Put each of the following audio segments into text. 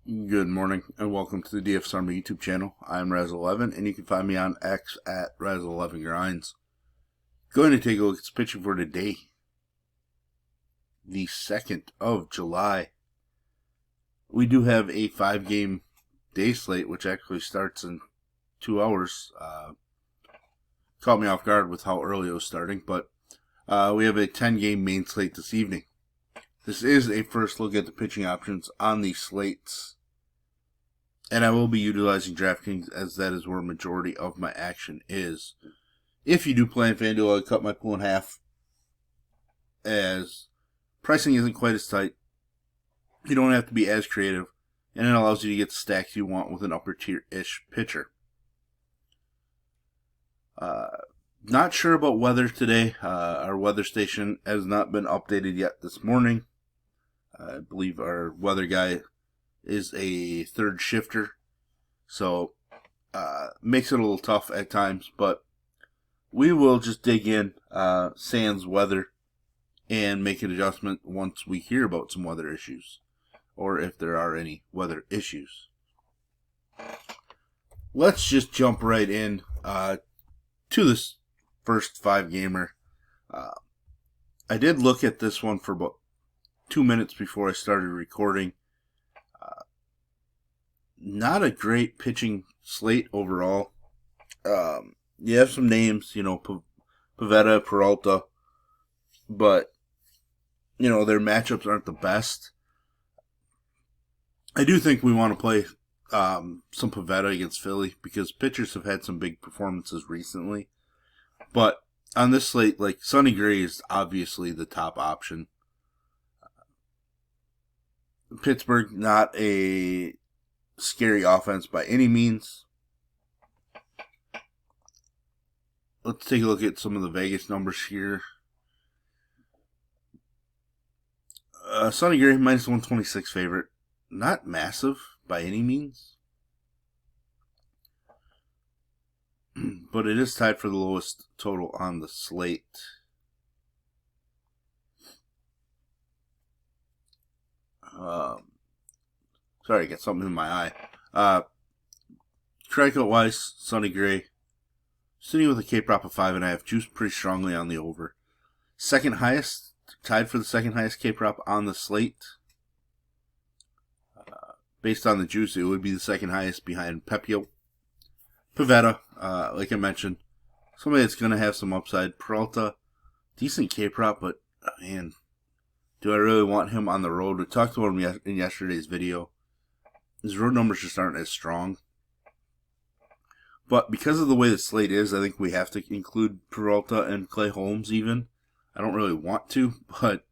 Good morning and welcome to the DFS Army YouTube channel. I'm Razzle11 and you can find me on X at Razzle11Grinds. Going to take a look at the pitching for today, the 2nd of July. We do have a 5-game day slate which actually starts in 2 hours. Caught me off guard with how early it was starting, but we have a 10-game main slate this evening. This is a first look at the pitching options on these slates. And I will be utilizing DraftKings as that is where a majority of my action is. If you do play in FanDuel, I cut my pool in half, as pricing isn't quite as tight. You don't have to be as creative, and it allows you to get the stacks you want with an upper tier-ish pitcher. Not sure about weather today. Our weather station has not been updated yet this morning. I believe our weather guy is a third shifter, so makes it a little tough at times, but we will just dig in sans weather and make an adjustment once we hear about some weather issues, or if there are any weather issues. Let's just jump right in to this first 5-gamer. I did look at this one for about 2 minutes before I started recording. Not a great pitching slate overall. You have some names, Pivetta, Peralta, but, their matchups aren't the best. I do think we want to play some Pivetta against Philly because pitchers have had some big performances recently. But on this slate, Sonny Gray is obviously the top option. Pittsburgh, not a scary offense by any means. Let's take a look at some of the Vegas numbers here. Sonny Gray, minus 126 favorite. Not massive by any means, but it is tied for the lowest total on the slate. Sorry, I got something in my eye. Strikeout-wise, Sonny Gray sitting with a K-prop of 5.5, juiced pretty strongly on the over. Second highest, tied for the second highest K-prop on the slate. Based on the juice, it would be the second highest behind Pepio. Pivetta, like I mentioned, somebody that's going to have some upside. Peralta, decent K-prop, but man, do I really want him on the road? We talked about him in yesterday's video. His road numbers just aren't as strong. But because of the way the slate is, I think we have to include Peralta and Clay Holmes even. I don't really want to, but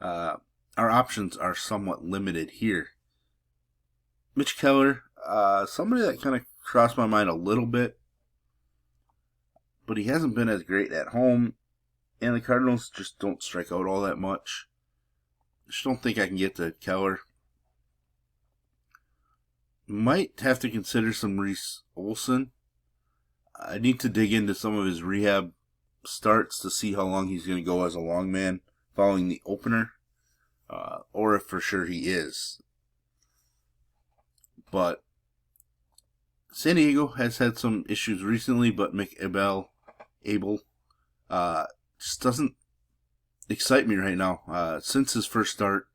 our options are somewhat limited here. Mitch Keller, somebody that kind of crossed my mind a little bit, but he hasn't been as great at home, and the Cardinals just don't strike out all that much. I just don't think I can get to Keller. Might have to consider some Reese Olson. I need to dig into some of his rehab starts to see how long he's going to go as a long man following the opener, or if for sure he is. But San Diego has had some issues recently, but Abel just doesn't excite me right now. Since his first start,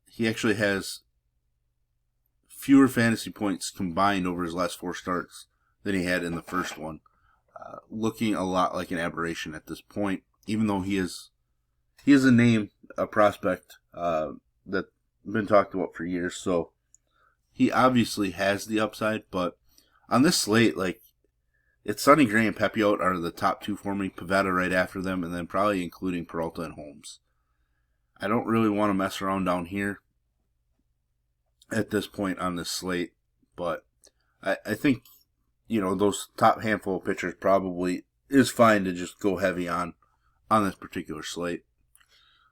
he actually has fewer fantasy points combined over his last 4 starts than he had in the first one. Looking a lot like an aberration at this point, even though he is a name, a prospect that's been talked about for years. So he obviously has the upside, but on this slate, it's Sonny Gray and Pepio are the top 2 for me. Pivetta right after them, and then probably including Peralta and Holmes. I don't really want to mess around down here at this point on this slate, but I think, those top handful of pitchers probably is fine to just go heavy on this particular slate.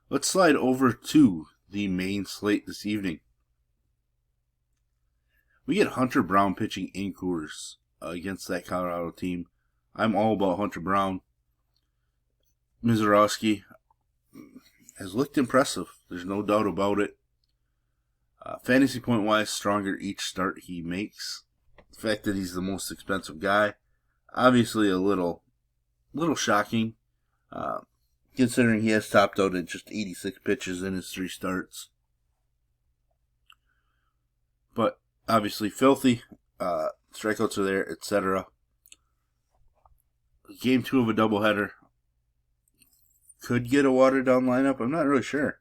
Let's slide over to the main slate this evening. We get Hunter Brown pitching in Coors against that Colorado team. I'm all about Hunter Brown. Mizorowski has looked impressive. There's no doubt about it. Fantasy point wise, stronger each start he makes. The fact that he's the most expensive guy, obviously a little shocking, considering he has topped out at just 86 pitches in his 3 starts. But obviously filthy, strikeouts are there, etc. Game 2 of a doubleheader. Could get a watered down lineup. I'm not really sure.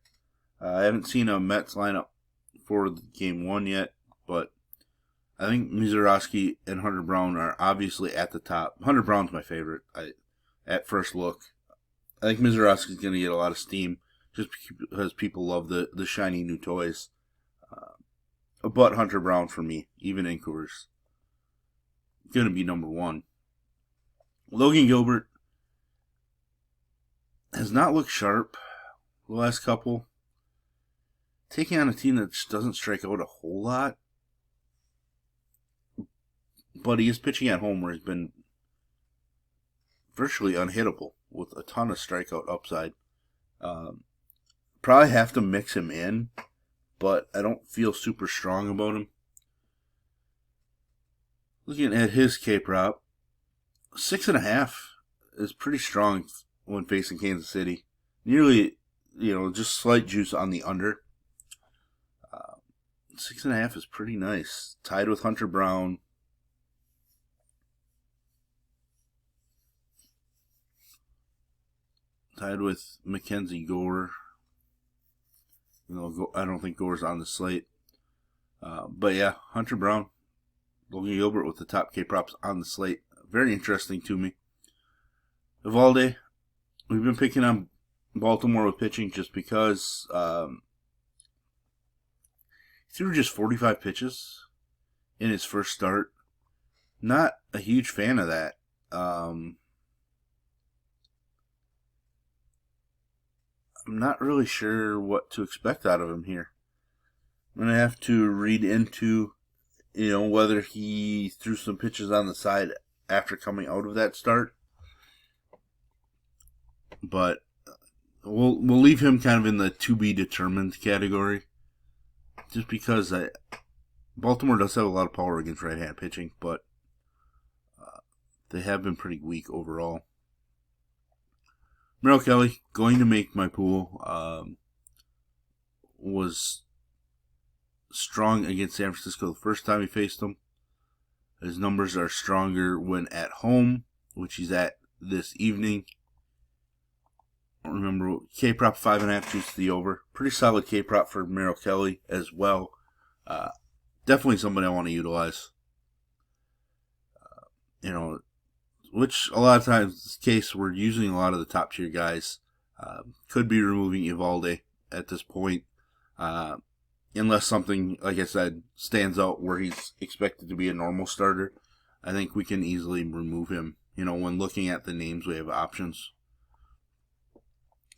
I haven't seen a Mets lineup for game 1 yet, but I think Mizorowski and Hunter Brown are obviously at the top. Hunter Brown's my favorite at first look. I think Mizorowski's going to get a lot of steam just because people love the shiny new toys. But Hunter Brown for me, even in Coors, going to be number 1. Logan Gilbert has not looked sharp the last couple. Taking on a team that just doesn't strike out a whole lot. But he is pitching at home where he's been virtually unhittable with a ton of strikeout upside. Probably have to mix him in, but I don't feel super strong about him. Looking at his K-prop, 6.5 is pretty strong when facing Kansas City. Nearly, just slight juice on the under. 6.5 is pretty nice. Tied with Hunter Brown. Tied with Mackenzie Gore. I don't think Gore's on the slate. But yeah, Hunter Brown, Logan Gilbert with the top K-props on the slate. Very interesting to me. Evalde, we've been picking on Baltimore with pitching just because he threw just 45 pitches in his first start. Not a huge fan of that. I'm not really sure what to expect out of him here. I'm going to have to read into, whether he threw some pitches on the side after coming out of that start. But we'll leave him kind of in the to be determined category. Just because Baltimore does have a lot of power against right-hand pitching, but they have been pretty weak overall. Merrill Kelly, going to make my pool, was strong against San Francisco the first time he faced them. His numbers are stronger when at home, which he's at this evening. Remember, K-prop 5.5 juice to the over. Pretty solid K-prop for Merrill Kelly as well. Definitely somebody I want to utilize. Which a lot of times is the case. We're using a lot of the top tier guys. Could be removing Evalde at this point. Unless something, like I said, stands out where he's expected to be a normal starter. I think we can easily remove him. When looking at the names, we have options.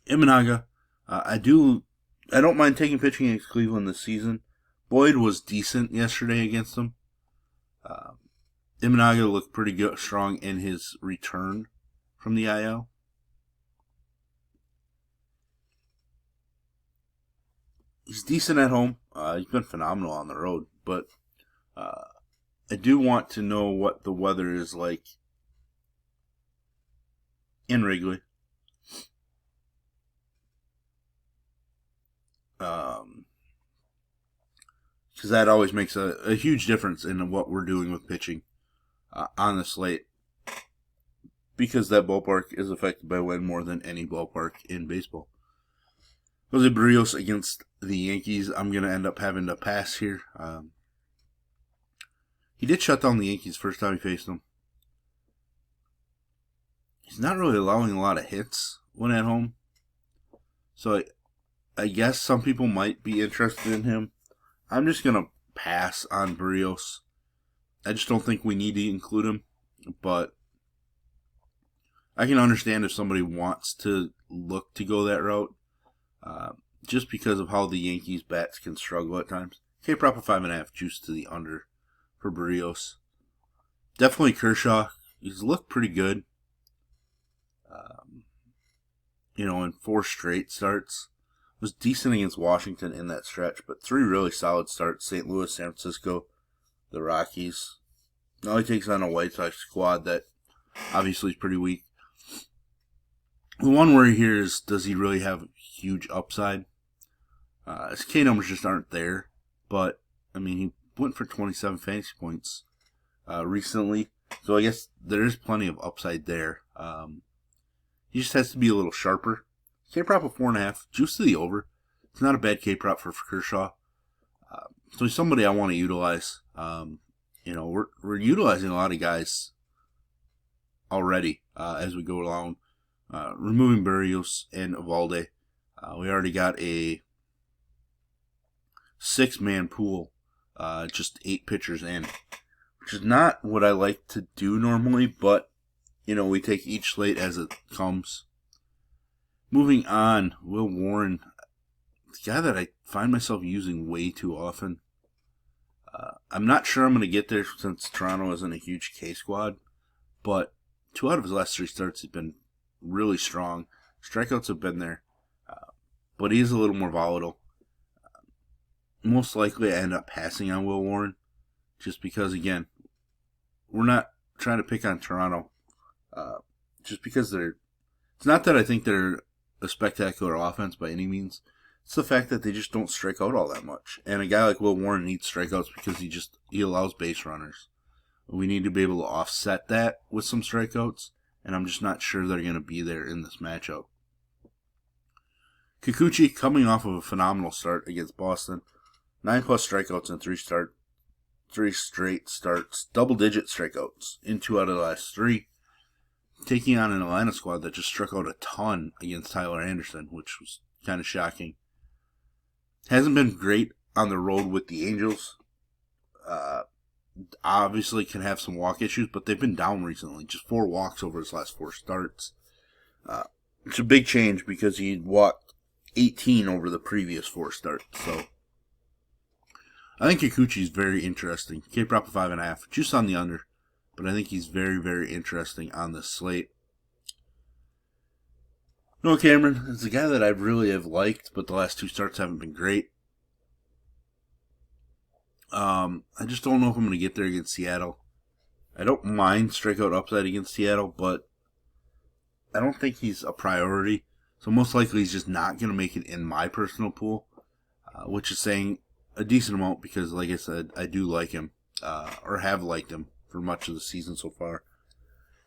Imanaga, I don't mind taking pitching against Cleveland this season. Boyd was decent yesterday against them. Imanaga looked pretty good, strong in his return from the IL. He's decent at home. He's been phenomenal on the road, but I do want to know what the weather is like in Wrigley. Because that always makes a huge difference in what we're doing with pitching on the slate. Because that ballpark is affected by wind more than any ballpark in baseball. Jose Barrios against the Yankees. I'm going to end up having to pass here. He did shut down the Yankees first time he faced them. He's not really allowing a lot of hits when at home. So I guess some people might be interested in him. I'm just going to pass on Barrios. I just don't think we need to include him. But I can understand if somebody wants to look to go that route. Just because of how the Yankees bats can struggle at times. K-prop of 5.5 juice to the under for Barrios. Definitely Kershaw. He's looked pretty good. In 4 straight starts. Was decent against Washington in that stretch, but 3 really solid starts: St. Louis, San Francisco, the Rockies. Now he takes on a White Sox squad that obviously is pretty weak. The one worry here is, does he really have huge upside? His K numbers just aren't there, but I mean, he went for 27 fantasy points recently, so I guess there is plenty of upside there. He just has to be a little sharper. K prop of 4.5, juice to the over. It's not a bad K prop for Kershaw. So he's somebody I want to utilize. We're utilizing a lot of guys already as we go along. Removing Berrios and Evalde. We already got a 6-man pool, just 8 pitchers in, which is not what I like to do normally, but we take each slate as it comes. Moving on, Will Warren, the guy that I find myself using way too often. I'm not sure I'm going to get there since Toronto isn't a huge K squad, but 2 out of his last 3 starts have been really strong. Strikeouts have been there, but he is a little more volatile. Most likely I end up passing on Will Warren, just because, again, we're not trying to pick on Toronto. Just because it's not that I think they're a spectacular offense by any means. It's the fact that they just don't strike out all that much. And a guy like Will Warren needs strikeouts because he allows base runners. We need to be able to offset that with some strikeouts, and I'm just not sure they're going to be there in this matchup. Kikuchi, coming off of a phenomenal start against Boston, 9+ strikeouts in 3 straight starts, double-digit strikeouts in 2 out of the last 3, taking on an Atlanta squad that just struck out a ton against Tyler Anderson, which was kind of shocking. Hasn't been great on the road with the Angels. Obviously can have some walk issues, but they've been down recently. Just 4 walks over his last 4 starts. It's a big change because he walked 18 over the previous 4 starts. So I think Kikuchi is very interesting. K prop of 5.5, juice on the under, but I think he's very, very interesting on this slate. Noah Cameron is a guy that I really have liked, but the last 2 starts haven't been great. I just don't know if I'm going to get there against Seattle. I don't mind strikeout upside against Seattle, but I don't think he's a priority. So most likely he's just not going to make it in my personal pool, which is saying a decent amount because, like I said, I do like him, or have liked him for much of the season so far.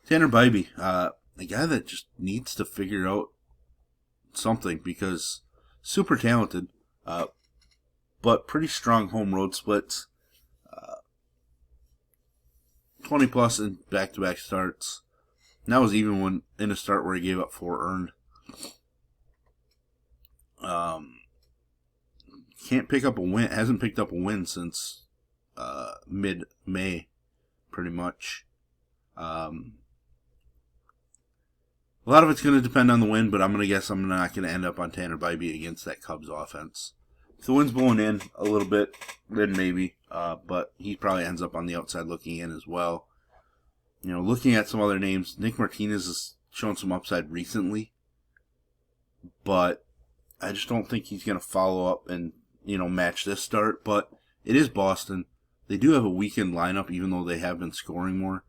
Tanner Bybee, a guy that just needs to figure out something because super talented, but pretty strong home road splits. 20 plus in back-to-back starts. And that was even when in a start where he gave up 4 earned. Can't pick up a win. Hasn't picked up a win since mid-May, pretty much. A lot of it's going to depend on the win, but I'm going to guess I'm not going to end up on Tanner Bybee against that Cubs offense. If the wind's blowing in a little bit, then maybe. But he probably ends up on the outside looking in as well. Looking at some other names, Nick Martinez has shown some upside recently. But I just don't think he's going to follow up and, match this start. But it is Boston. They do have a weakened lineup, even though they have been scoring more.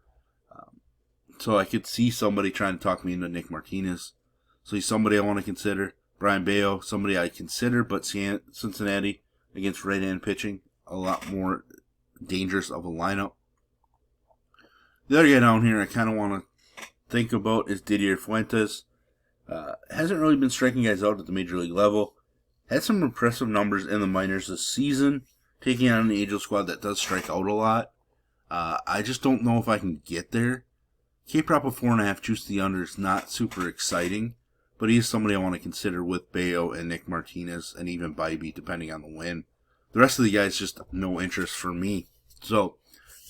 So I could see somebody trying to talk me into Nick Martinez. So he's somebody I want to consider. Brian Bayo, somebody I consider, but Cincinnati against right-hand pitching, a lot more dangerous of a lineup. The other guy down here I kind of want to think about is Didier Fuentes. Hasn't really been striking guys out at the major league level. Had some impressive numbers in the minors this season, taking on an Angel squad that does strike out a lot. I just don't know if I can get there. K-prop of 4.5, juice the under is not super exciting, but he is somebody I want to consider with Bayo and Nick Martinez and even Bybee, depending on the win. The rest of the guys just no interest for me. So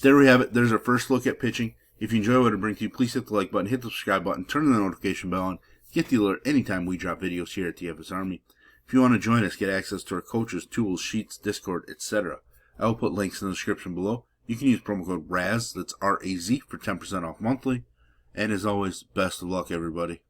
there we have it. There's our first look at pitching. If you enjoy what it brings to you, please hit the like button, hit the subscribe button, turn the notification bell on, get the alert anytime we drop videos here at DFS Army. If you want to join us, get access to our coaches, tools, sheets, Discord, etc. I will put links in the description below. You can use promo code RAZ, that's R-A-Z, for 10% off monthly. And as always, best of luck, everybody.